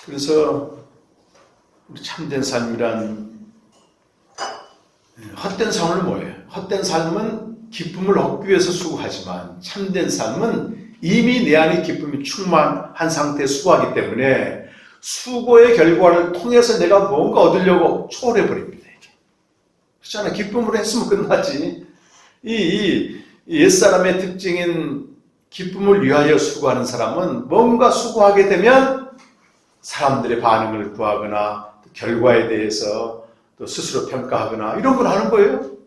B: 그래서 우리 참된 삶이란 헛된 삶은 뭐예요? 헛된 삶은 기쁨을 얻기 위해서 수고하지만 참된 삶은 이미 내 안에 기쁨이 충만한 상태에 수고하기 때문에 수고의 결과를 통해서 내가 뭔가 얻으려고 초월해버립니다. 그렇잖아요. 기쁨으로 했으면 끝나지. 이 옛사람의 특징인 기쁨을 위하여 수고하는 사람은 뭔가 수고하게 되면 사람들의 반응을 구하거나 결과에 대해서 또 스스로 평가하거나 이런 걸 하는 거예요.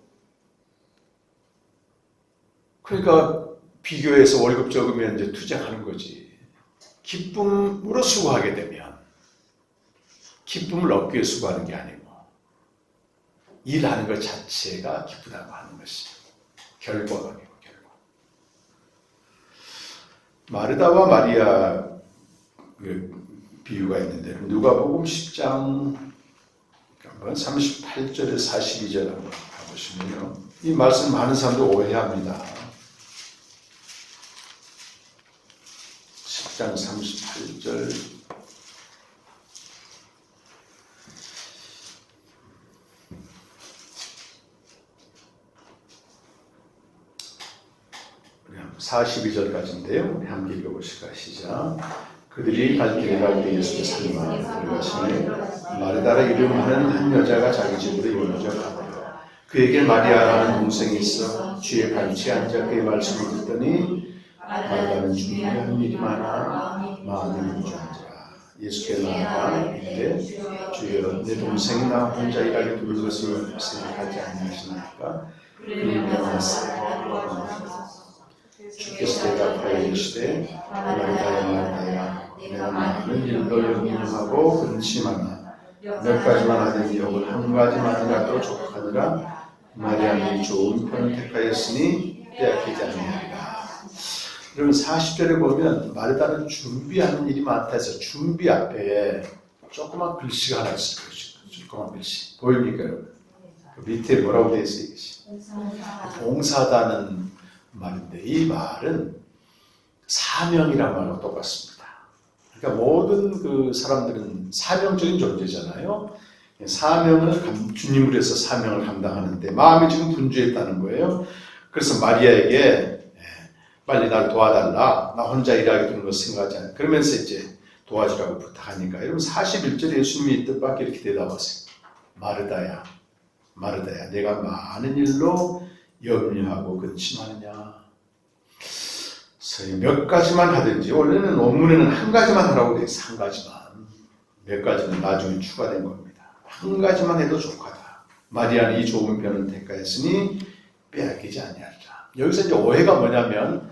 B: 그러니까 비교해서 월급 적으면 이제 투쟁하는 거지. 기쁨으로 수고하게 되면 기쁨을 얻기 위해 수고하는 게 아니고 일하는 것 자체가 기쁘다고 하는 것이 결과가 아니고 결과. 마르다와 마리아 그 비유가 있는데 누가복음 10장 38절에 42절 한번 가보시면요. 이 말씀 많은 사람도 오해합니다. 10장 38절 우리 42절까지인데요. 우리 함께 읽어보실까? 시작. 그들이 갈 길에 갈 때 예수께서 들어가시니 마르다라 이름하는 한 여자가 자기 집으로 이르러 가더라. 그에게 마리아라는 동생이 있어 주의 발치에 앉아 그의 말씀을 듣더니 마르다는 준비하는 일이 많아 마음이 분주한지라. 예수께 나아가 이르되 주여 내 동생이 나 혼자 일하게 두는 것을 생각하지 아니하시나이까. 그를 명하사 주께서 대답하여 이르시되 마르다야 마르다야 내가 많은 일로 염려하고 근심하나 몇 가지만 하든지 욕을 한 가지만이라도 족하니라. 마리아는 좋은 편을 택하였으니 빼앗기지 아니하리라. 여러분 40절에 보면 마르다는 준비하는 일이 많다 해서 준비 앞에 조그만 글씨가 하나 있어요. 조그만 글씨 보입니까 여러분? 그 밑에 뭐라고 되어 있어요? 이것이 봉사다는 말인데 이 말은 사명이란 말과 똑같습니다. 그러니까 모든 그 사람들은 사명적인 존재잖아요. 사명을 주님을 위해서 사명을 감당하는데 마음이 지금 분주했다는 거예요. 그래서 마리아에게 빨리 날 도와달라. 나 혼자 일하게 두는 거 생각하지 않아. 그러면서 이제 도와주라고 부탁하니까 여러분 41절에 예수님이 이 뜻밖에 이렇게 대답하세요. 마르다야 마르다야 내가 많은 일로 염려하고 근심하느냐. 몇 가지만 하든지 원래는 원문에는 한 가지만 하라고 되어 있어요. 한 가지만. 몇 가지는 나중에 추가된 겁니다. 한 가지만 해도 족하다. 마리아는 이 좋은 편을 택하였으니 빼앗기지 아니하리라. 여기서 이제 오해가 뭐냐면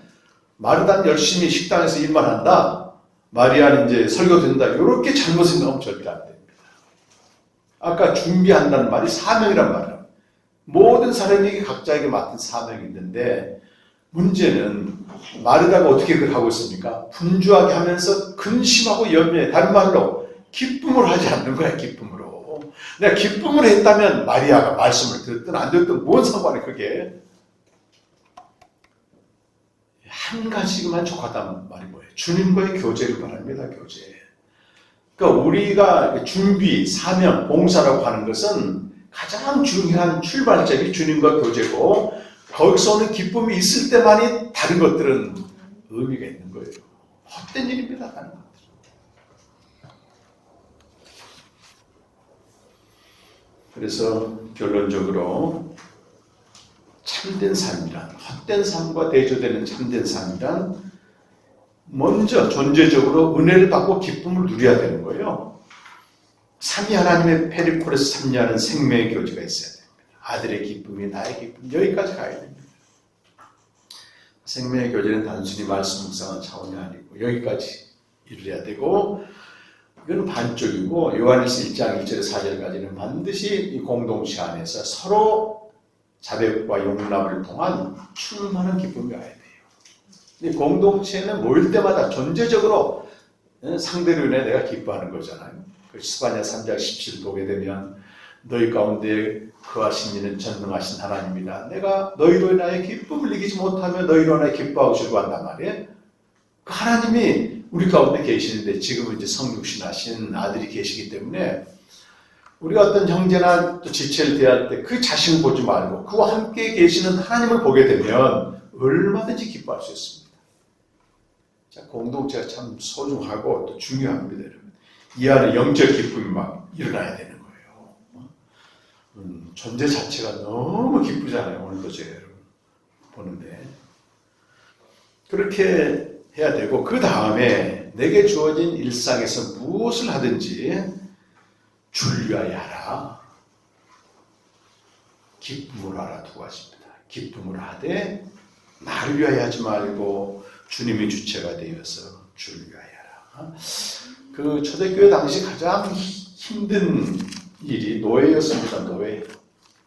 B: 마르다는 열심히 식당에서 일만 한다. 마리아는 이제 설교 듣는다. 이렇게 잘못 생각하면 절대 안 됩니다. 아까 준비한다는 말이 사명이란 말이에요. 모든 사람에게 각자에게 맡은 사명이 있는데 문제는 마르다가 어떻게 그걸 하고 있습니까? 분주하게 하면서 근심하고 염려해. 다른 말로 기쁨으로 하지 않는 거야. 기쁨으로. 내가 기쁨으로 했다면 마리아가 말씀을 듣든 안 듣든 뭔 상관이 그게. 한 가지만 족하다는 말이 뭐예요? 주님과의 교제를 말합니다. 교제. 그러니까 우리가 준비, 사명, 봉사라고 하는 것은 가장 중요한 출발점이 주님과 교제고 거기서 오는 기쁨이 있을 때만이 다른 것들은 의미가 있는 거예요. 헛된 일입니다. 다른 것들. 그래서 결론적으로 참된 삶이란, 헛된 삶과 대조되는 참된 삶이란 먼저 존재적으로 은혜를 받고 기쁨을 누려야 되는 거예요. 삼위 하나님의 페리코레스 참여하는 생명의 교제가 있어야 됩니다. 아들의 기쁨이 나의 기쁨, 여기까지 가야 됩니다. 생명의 교제는 단순히 말씀 묵상한 차원이 아니고 여기까지 이르러야 되고 이건 반쪽이고 요한일서 1장 1절에서 4절까지는 반드시 이 공동체 안에서 서로 자백과 용납을 통한 충만한 기쁨이 와야 돼요. 이 공동체는 모일 때마다 존재적으로 상대로 인해 내가 기뻐하는 거잖아요. 스바냐 3장 17 보게 되면 너희 가운데 거하신 이는 전능하신 하나님이다. 내가 너희로 인하여 기쁨을 이기지 못하며 너희로 인하여 기뻐하고 즐거워한단 말이에요. 그 하나님이 우리 가운데 계시는데 지금은 이제 성육신하신 아들이 계시기 때문에 우리가 어떤 형제나 또 지체를 대할 때 그 자신을 보지 말고 그와 함께 계시는 하나님을 보게 되면 얼마든지 기뻐할 수 있습니다. 자, 공동체가 참 소중하고 또 중요합니다, 여러분. 이 안에 영적 기쁨이 막 일어나야 되는 거예요. 존재 자체가 너무 기쁘잖아요. 오늘도 제가 여러분 보는데 그렇게 해야 되고 그 다음에 내게 주어진 일상에서 무엇을 하든지 주를 위하여 하라. 기쁨으로 하라. 두 가지입니다. 기쁨으로 하되 나를 위하여 하지 말고 주님이 주체가 되어서 주를 위하여 하라. 그 초대교회 당시 가장 힘든 일이 노예였습니다.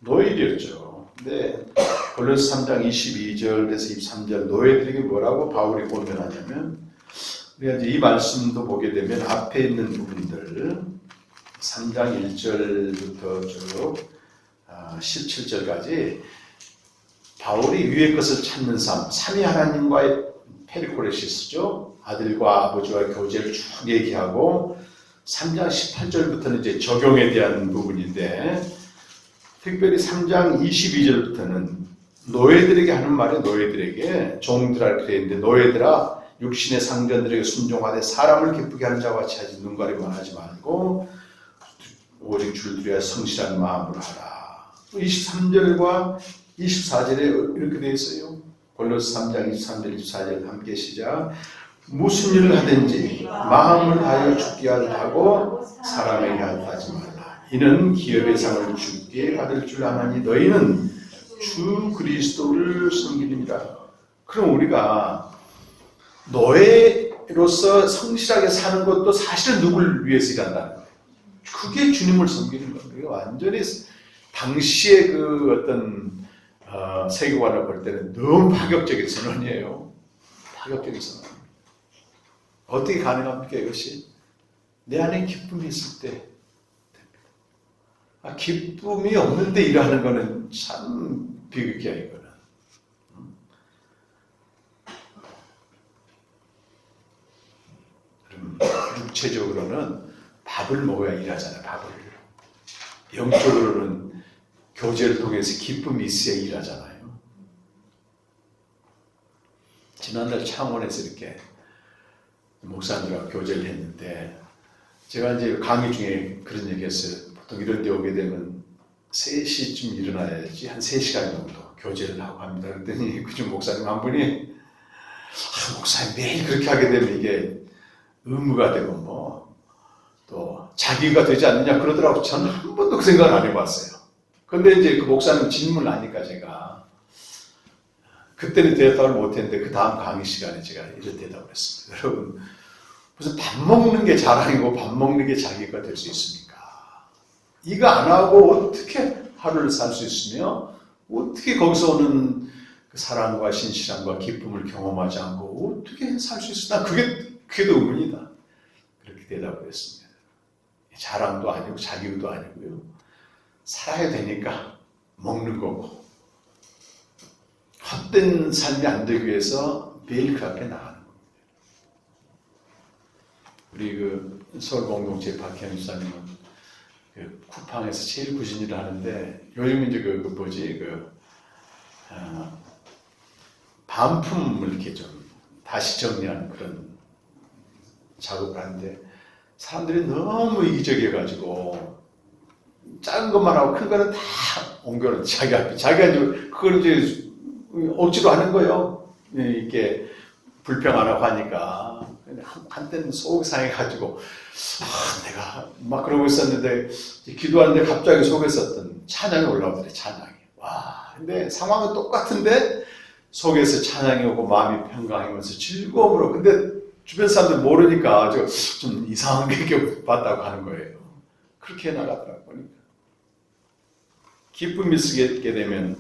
B: 노예일이었죠. 근데 골로새 3장 22절에서 23절 노예들에게 뭐라고 바울이 권면하냐면 우리가 이제 이 말씀도 보게 되면 앞에 있는 부분들 3장 1절부터 쭉 17절까지 바울이 위의 것을 찾는 삶, 삼위 하나님과의 페리코레시스죠. 아들과 아버지와 교제를 쭉 얘기하고 3장 18절부터는 이제 적용에 대한 부분인데 특별히 3장 22절부터는 노예들에게 하는 말이 노예들에게 종들아 그랬는데 노예들아 육신의 상전들에게 순종하되 사람을 기쁘게 하는 자와 같이 하지 눈 가리고 하지 말고 오직 주를 위하여 성실한 마음으로 하라. 또 23절과 24절에 이렇게 되어 있어요. 골로새 3장 23절 24절 함께 시작. 무슨 일을 하든지 마음을 다하여 주께 하고 사람에게 하지 말라. 이는 기업의 상을 주께 받을 줄 아나니 너희는 주 그리스도를 섬기느니라. 그럼 우리가 노예로서 성실하게 사는 것도 사실은 누구를 위해서 일한다는 거예요. 그게 주님을 섬기는 거예요. 완전히 당시의 그 어떤 세계관을 볼 때는 너무 파격적인 선언이에요. 파격적인 선언. 어떻게 가능합니까 이것이? 내 안에 기쁨이 있을 때 됩니다. 기쁨이 없는데 일하는 거는 참 비극이야 이거는. 그럼 육체적으로는 밥을 먹어야 일하잖아요. 밥을. 영적으로는 교제를 통해서 기쁨이 있어야 일하잖아요. 지난달 창원에서 이렇게 목사님과 교제를 했는데 제가 이제 강의 중에 그런 얘기 했어요. 보통 이런 데 오게 되면 3시쯤 일어나야지 한 3시간 정도 교제를 하고 합니다. 그랬더니 그중 목사님 한 분이 목사님 매일 그렇게 하게 되면 이게 의무가 되고 뭐 또 자기가 되지 않느냐 그러더라고. 저는 한 번도 그 생각을 안 해봤어요. 근데 이제 그 목사님 질문을 하니까 제가 그때는 대답을 못했는데 그 다음 강의 시간에 제가 이런 대답을 했습니다. 여러분 무슨 밥 먹는 게 자랑이고 밥 먹는 게 자기가 될 수 있습니까? 이거 안 하고 어떻게 하루를 살 수 있으며 어떻게 거기서 오는 그 사랑과 신실함과 기쁨을 경험하지 않고 어떻게 살 수 있어? 난 그게 더 의문이다. 그렇게 대답을 했습니다. 자랑도 아니고 자기도 아니고요. 살아야 되니까 먹는 거고 헛된 삶이 안 되기 위해서 매일 그렇게 나가는 겁니다. 우리 그 서울 공동체 박혜영 집사님은 그 쿠팡에서 제일 구신일을 하는데 요즘 이제 반품을 이렇게 좀 다시 정리하는 그런 작업을 하는데 사람들이 너무 이기적이어가지고 작은 것만 하고 큰 거는 다 옮겨놓은 자기 앞에 자기가 이제 그걸 이제 억지로 하는 거예요. 이렇게 불평 안 하고 하니까 한때는 속이 상해가지고 내가 막 그러고 있었는데 기도하는데 갑자기 속에서 어떤 찬양이 올라오더래. 찬양이. 와, 근데 상황은 똑같은데 속에서 찬양이 오고 마음이 평강하면서 즐거움으로. 근데 주변 사람들 모르니까 좀 이상한 게 봤다고 하는 거예요. 그렇게 나가더라고요. 보니까. 기쁨이 있게 되면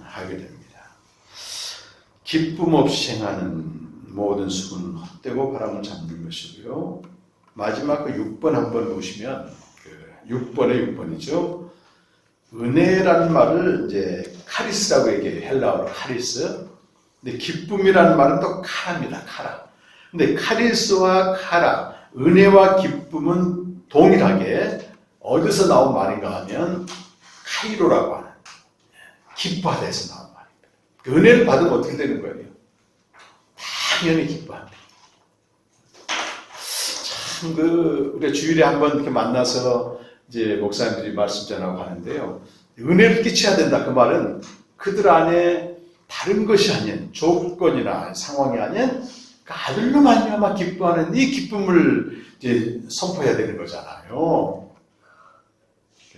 B: 하게 됩니다. 기쁨 없이 행하는 모든 수고는 헛되고 바람을 잡는 것이고요. 마지막 그 6번 한번 보시면 그 6번의 6번이죠. 은혜라는 말을 이제 카리스라고 얘기해요. 헬라어로 카리스. 근데 기쁨이라는 말은 또 카라입니다. 카라. 근데 카리스와 카라, 은혜와 기쁨은 동일하게 어디서 나온 말인가 하면 카이로라고 하는 기뻐하다에서 나온 말입니다. 은혜를 받으면 어떻게 되는 거예요? 당연히 기뻐합니다. 참 우리가 주일에 한번 이렇게 만나서 이제 목사님들이 말씀 전하고 하는데요. 은혜를 끼쳐야 된다. 그 말은 그들 안에 다른 것이 아닌 조건이나 상황이 아닌 그 아들로 말미암아 기뻐하는 이 기쁨을 이제 선포해야 되는 거잖아요.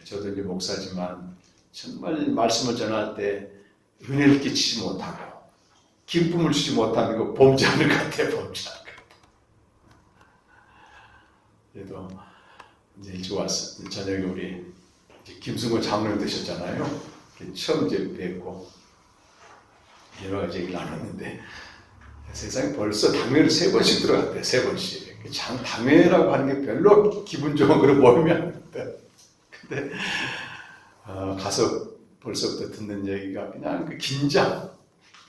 B: 저도 이제 목사지만 정말 말씀을 전할 때 은혜를 끼치지 못하고 기쁨을 주지 못하는 거 범죄하는 것 같아요. 범죄하는 것 같아요. 그래도 이제 일찍 왔어. 저녁에 우리 김승호 장로님 되셨잖아요. 처음 이제 뵙고 여러 가지 얘기를 나눴는데 세상에 벌써 당회를 3번씩 들어갔대요. 3번씩. 당회라고 하는 게 별로 기분 좋은 그런 모임이 아닙니다. 근데 가서 벌써부터 듣는 얘기가 그냥 그 긴장,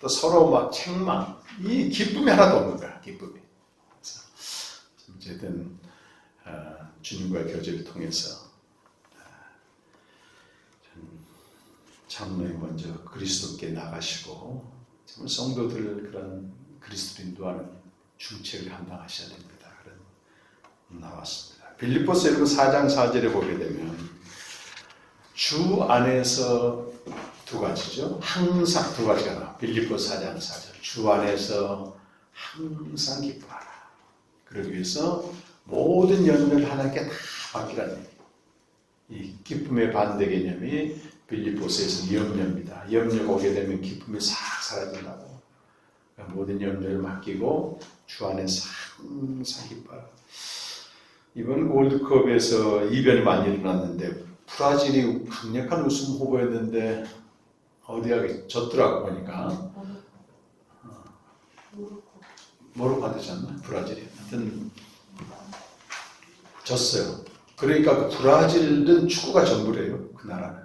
B: 또 서로 막 책망, 이 기쁨이 하나도 없는 거야. 기쁨이. 그래서 어쨌든 주님과의 교제를 통해서 장로님 먼저 그리스도께 나가시고 정말 성도들을 그런 그리스도를 인도하는 중책을 감당하셔야 됩니다. 그런 나왔습니다. 빌립보서 4장 4절에 보게 되면 주 안에서 두 가지죠. 항상 두 가지가 나와. 빌립보서 4장 4절. 주 안에서 항상 기뻐하라. 그러기 위해서 모든 염려를 하나님께 다 맡기라는 얘기예요. 이 기쁨의 반대 개념이 빌립보서에서 염려입니다. 염려가 오게 되면 기쁨이 싹 사라진다고. 그러니까 모든 염려를 맡기고 주 안에서 항상 기뻐하라. 이번 월드컵에서 이변이 많이 일어났는데 브라질이 강력한 우승 후보였는데 어디가 졌더라고 보니까 모로코한테 졌나? 브라질이 하여튼 졌어요. 그러니까 그 브라질은 축구가 전부래요. 그 나라는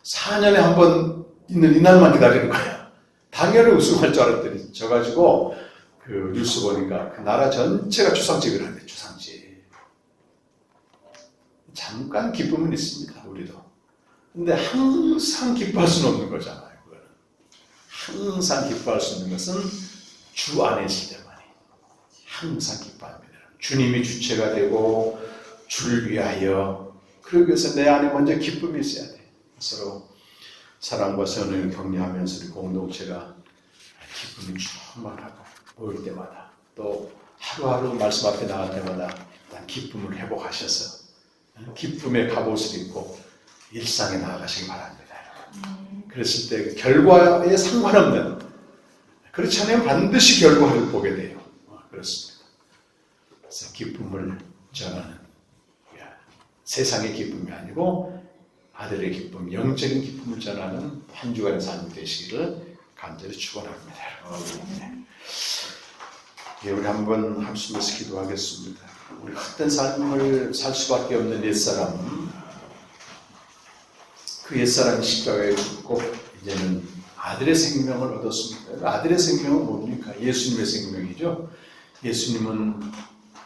B: 4년에 한 번 있는 이날만 기다리는 거야. 당연히 우승할 줄 알았더니 져가지고 그 뉴스 보니까 그 나라 전체가 주상직을 하대. 주상직. 잠깐 기쁨은 있습니다. 우리도. 근데 항상 기뻐할 수는 없는 거잖아요. 그거는. 항상 기뻐할 수 있는 것은 주 안에 있을 때만이. 항상 기뻐합니다. 주님이 주체가 되고 주를 위하여. 그러기 위해서 내 안에 먼저 기쁨이 있어야 돼. 서로 사랑과 선을 격려하면서 우리 공동체가 기쁨이 충만하고 모일 때마다 또 하루하루 말씀 앞에 나갈 때마다 일단 기쁨을 회복하셔서 기쁨의 갑옷을 입고 일상에 나아가시기 바랍니다. 그랬을 때 결과에 상관없는, 그렇지 않으면 반드시 결과를 보게 돼요. 그렇습니다. 그래서 기쁨을 전하는, 세상의 기쁨이 아니고 아들의 기쁨, 영적인 기쁨을 전하는 한 주간의 삶이 되시기를 간절히 축원합니다. 우리 한번 합심해서 기도하겠습니다. 우리 헛된 삶을 살 수밖에 없는 옛사람, 그 옛사람이 십자가에 죽고 이제는 아들의 생명을 얻었습니다. 아들의 생명은 뭡니까? 예수님의 생명이죠. 예수님은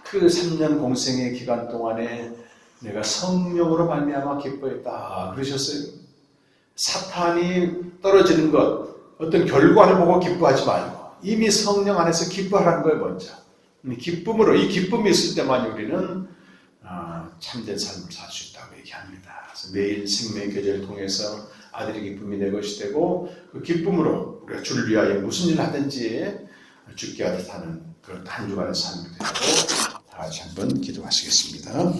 B: 그 3년 공생의 기간 동안에 내가 성령으로 말미암아 기뻐했다 그러셨어요. 사탄이 떨어지는 것, 어떤 결과를 보고 기뻐하지 말고 이미 성령 안에서 기뻐하라는 거예요. 먼저 기쁨으로, 이 기쁨이 있을 때만 우리는 참된 삶을 살 수 있다고 얘기합니다. 그래서 매일 생명의 계절을 통해서 아들의 기쁨이 내 것이 되고 그 기쁨으로 우리가 주를 위하여 무슨 일을 하든지 죽게 하듯 하는 그런 한 주간의 삶이 되고 다 같이 한번 기도하시겠습니다.